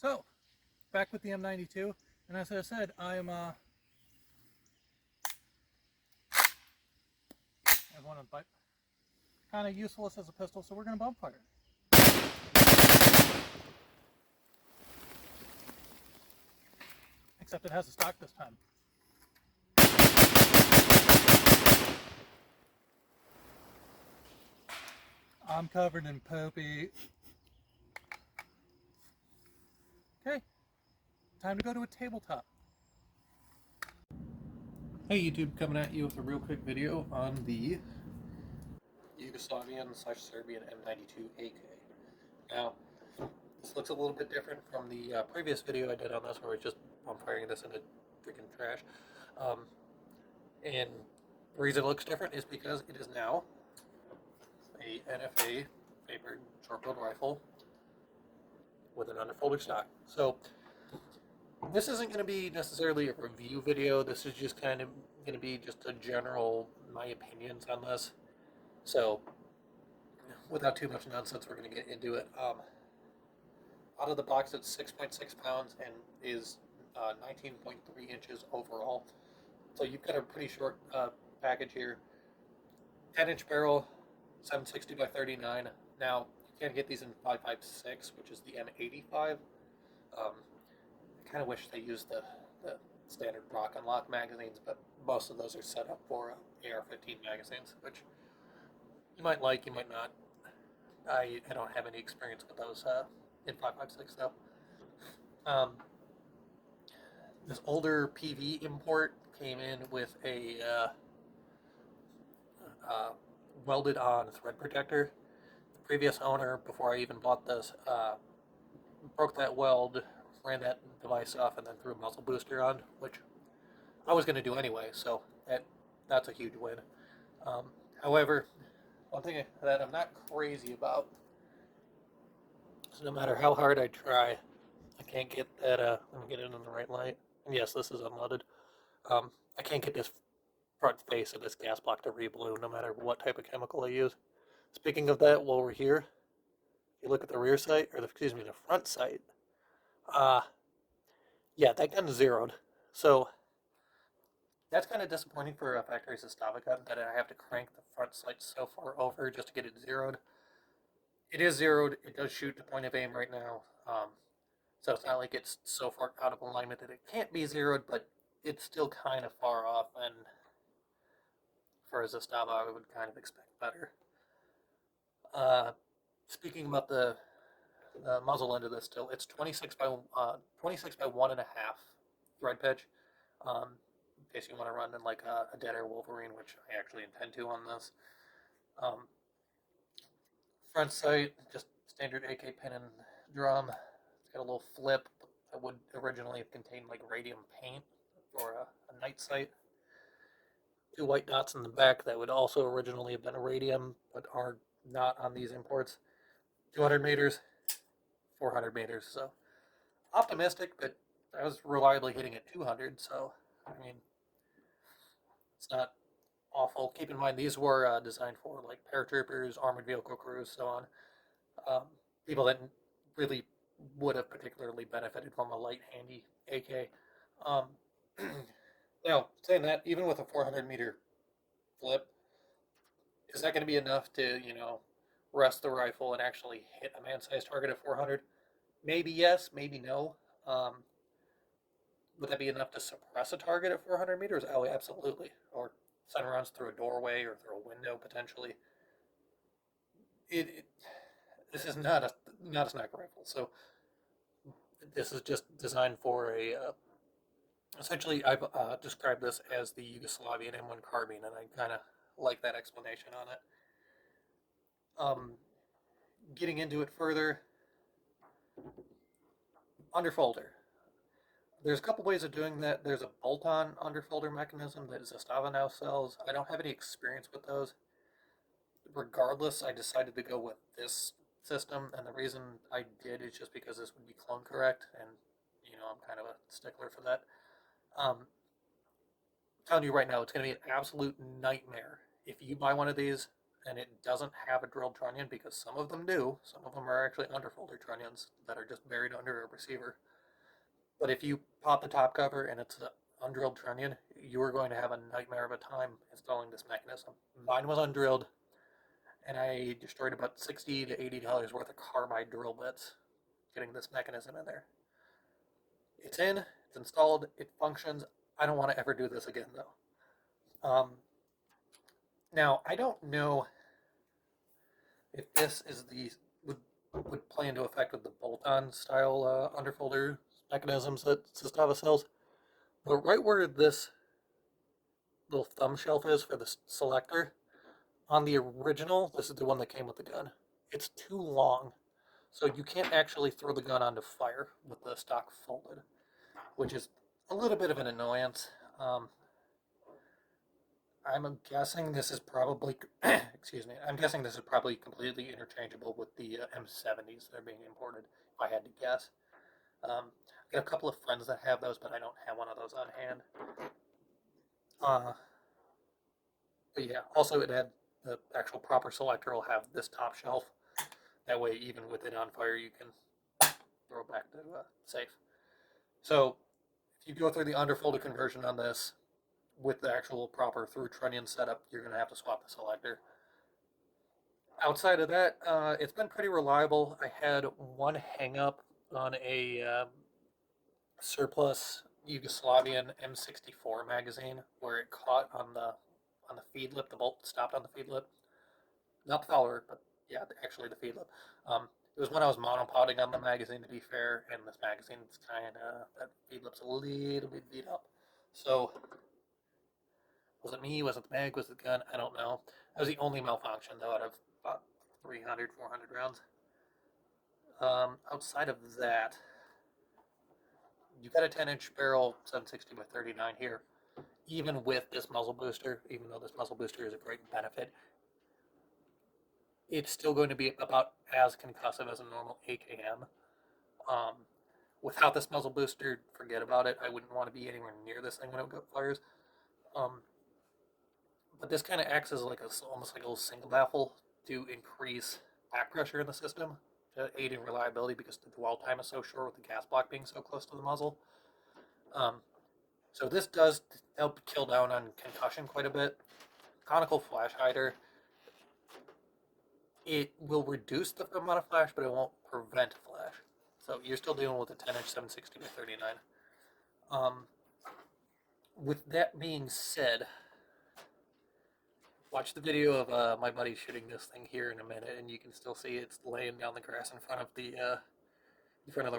So, back with the M92, and as I said, I'm I have one on pipe. Kind of useless as a pistol, so we're going to bump fire. Except it has a stock this time. I'm covered in poopy. Okay, time to go to a tabletop. Hey YouTube, coming at you with a real quick video on the Yugoslavian/Serbian M92 AK. Now, this looks a little bit different from the previous video I did on this, where I was just firing this into freaking trash. And the reason it looks different is because it is now a NFA favored short-barreled rifle with an underfolder stock. So this isn't going to be necessarily a review video. This is just kind of going to be just a general, my opinions on this. So without too much nonsense, we're going to get into it. Out of the box, it's 6.6 pounds and is 19.3 inches overall. So you've got a pretty short package here. 10-inch barrel, 760 by 39. Now, you can't get these in 5.56, which is the M85. I kind of wish they used the standard rock and lock magazines, but most of those are set up for AR-15 magazines, which you might like, you might not. I don't have any experience with those in 5.56 though. This older PV import came in with a welded on thread protector. The previous owner, before I even bought this, broke that weld, ran that device off, and then threw a muzzle booster on, which I was going to do anyway, so that's a huge win. However, one thing that I'm not crazy about is no matter how hard I try, I can't get that, let me get it in the right light. And yes, this is unloaded. I can't get this front face of this gas block to re-blue no matter what type of chemical I use. Speaking of that, while we're here, you look at the rear sight, or the front sight. Yeah, that gun's zeroed. So that's kind of disappointing for a factory Zastava gun, that I have to crank the front sight so far over just to get it zeroed. It is zeroed. It does shoot to point of aim right now. So it's not like it's so far out of alignment that it can't be zeroed, but it's still kind of far off, and for a Zastava, I would kind of expect better. Speaking about the muzzle end of this, still, it's 26 by 1.5 thread pitch. In case you want to run in like a Dead Air Wolverine, which I actually intend to on this. Front sight, just standard AK pin and drum. It's got a little flip that would originally have contained like radium paint for a night sight. 2 white dots in the back that would also originally have been a radium, but are not on these imports. 200 meters, 400 meters. So optimistic, but I was reliably hitting at 200. So I mean, it's not awful. Keep in mind, these were designed for like paratroopers, armored vehicle crews, so on. People that really would have particularly benefited from a light, handy AK. Now, saying that, even with a 400 meter flip, is that going to be enough to, rest the rifle and actually hit a man-sized target at 400? Maybe yes, maybe no. Would that be enough to suppress a target at 400 meters? Oh, absolutely. Or send rounds through a doorway or through a window potentially. This is not a sniper rifle. So this is just designed for a. Essentially, I've described this as the Yugoslavian M1 carbine, and I kind of like that explanation on it. Getting into it further, underfolder. There's a couple ways of doing that. There's a bolt-on underfolder mechanism that Zastava now sells. I don't have any experience with those. Regardless, I decided to go with this system, and the reason I did is just because this would be clone correct, and I'm kind of a stickler for that. I'm telling you right now, it's going to be an absolute nightmare if you buy one of these and it doesn't have a drilled trunnion, because some of them do. Some of them are actually underfolder trunnions that are just buried under a receiver. But if you pop the top cover and it's an undrilled trunnion, you are going to have a nightmare of a time installing this mechanism. Mine was undrilled, and I destroyed about $60 to $80 worth of carbide drill bits getting this mechanism in there. It's in, it's installed, it functions. I don't want to ever do this again, though. Now, I don't know if this is would play into effect with the bolt-on style underfolder mechanisms that Zastava sells. But right where this little thumb shelf is for the selector, on the original, this is the one that came with the gun, it's too long. So you can't actually throw the gun onto fire with the stock folded, which is a little bit of an annoyance. I'm guessing this is probably, excuse me, I'm guessing this is probably completely interchangeable with the M70s that are being imported, if I had to guess. I've got a couple of friends that have those, but I don't have one of those on hand. But yeah, also it had the actual proper selector will have this top shelf. That way, even with it on fire, you can throw it back to safe. So if you go through the underfolder conversion on this with the actual proper through trunnion setup, you're going to have to swap the selector. Outside of that, it's been pretty reliable. I had one hang up on a surplus Yugoslavian M64 magazine where it caught on the feed lip. The bolt stopped on the feed lip, not the follower, but yeah, actually the feed lip. It was when I was monopoding on the magazine, to be fair, and this magazine's kind of, that feed lip's a little bit beat up. So, was it me? Was it the mag? Was it the gun? I don't know. That was the only malfunction, though, out of about 300, 400 rounds. Outside of that, you've got a 10-inch barrel 760 by 39 here. Even with this muzzle booster, even though this muzzle booster is a great benefit, it's still going to be about as concussive as a normal AKM. Without this muzzle booster, forget about it. I wouldn't want to be anywhere near this thing when it fires. But this kind of acts as like almost like a little single baffle to increase back pressure in the system to aid in reliability, because the dwell time is so short with the gas block being so close to the muzzle. So this does help kill down on concussion quite a bit. Conical flash hider, it will reduce the amount of flash, but it won't prevent flash. So you're still dealing with a 10-inch 760 by 39. With that being said, watch the video of my buddy shooting this thing here in a minute, and you can still see it's laying down the grass in front of the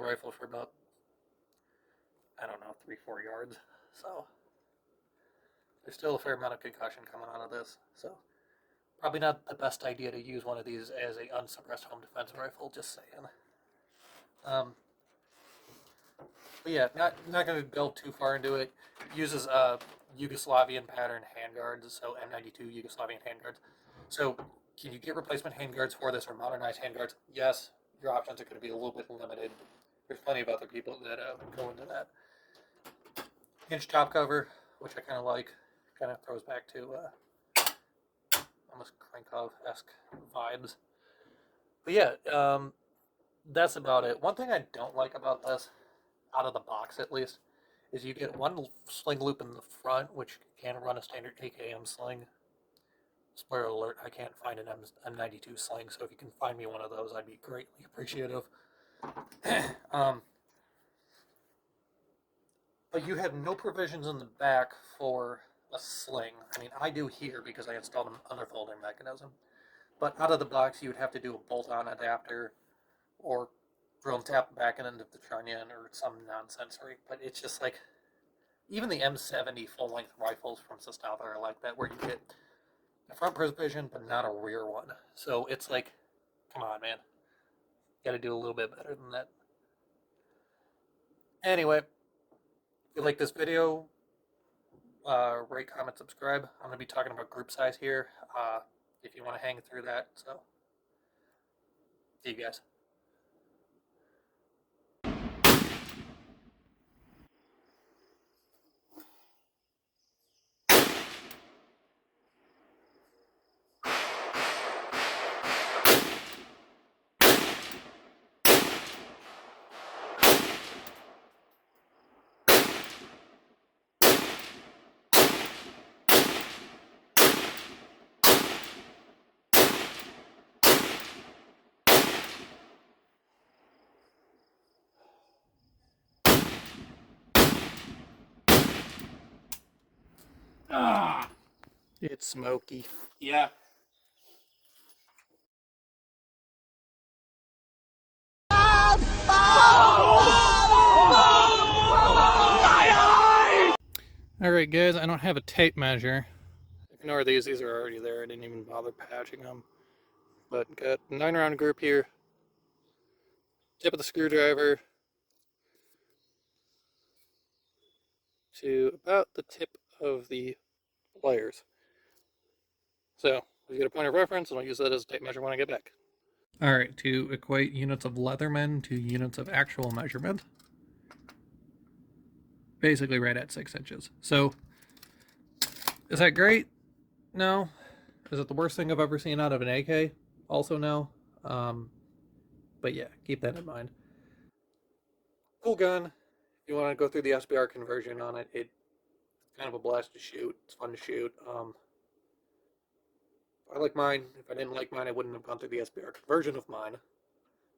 rifle for about, I don't know, 3-4 yards. So there's still a fair amount of concussion coming out of this. So probably not the best idea to use one of these as a unsuppressed home defense rifle. Just saying. But yeah, not going to delve too far into it. It uses Yugoslavian pattern handguards, so M92 Yugoslavian handguards. So can you get replacement handguards for this, or modernized handguards? Yes, your options are going to be a little bit limited. There's plenty of other people that go into that. Hinge top cover, which I kind of like, kind of throws back to almost Krankov-esque vibes. But yeah, that's about it. One thing I don't like about this, out of the box at least, is you get one sling loop in the front, which can run a standard AKM sling. Spoiler alert, I can't find an M92 sling, so if you can find me one of those, I'd be greatly appreciative. But you have no provisions in the back for a sling. I mean, I do here because I installed an underfolder mechanism. But out of the box, you would have to do a bolt-on adapter, or drill and tap back into the trunnion, or some nonsense. But it's just like, even the M70 full-length rifles from Zastava are like that, where you get a front provision, but not a rear one. So it's like, come on, man. Got to do a little bit better than that. Anyway, if you like this video, rate, comment, subscribe. I'm going to be talking about group size here, if you want to hang through that. So, see you guys. It's smoky. Yeah. Alright guys, I don't have a tape measure. Ignore these are already there. I didn't even bother patching them. But got a 9-round group here. Tip of the screwdriver to about the tip of the pliers. So, we get a point of reference and I'll use that as a tape measure when I get back. Alright, to equate units of Leatherman to units of actual measurement. Basically right at 6 inches. So, is that great? No. Is it the worst thing I've ever seen out of an AK? Also no. But yeah, keep that in mind. Cool gun. If you want to go through the SBR conversion on it, it's kind of a blast to shoot. It's fun to shoot. I like mine. If I didn't like mine, I wouldn't have gone through the SBR conversion of mine.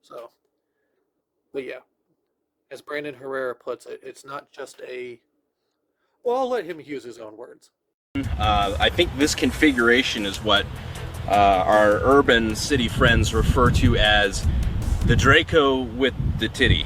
So, but yeah, as Brandon Herrera puts it, it's not just a... Well, I'll let him use his own words. I think this configuration is what our urban city friends refer to as the Draco with the titty.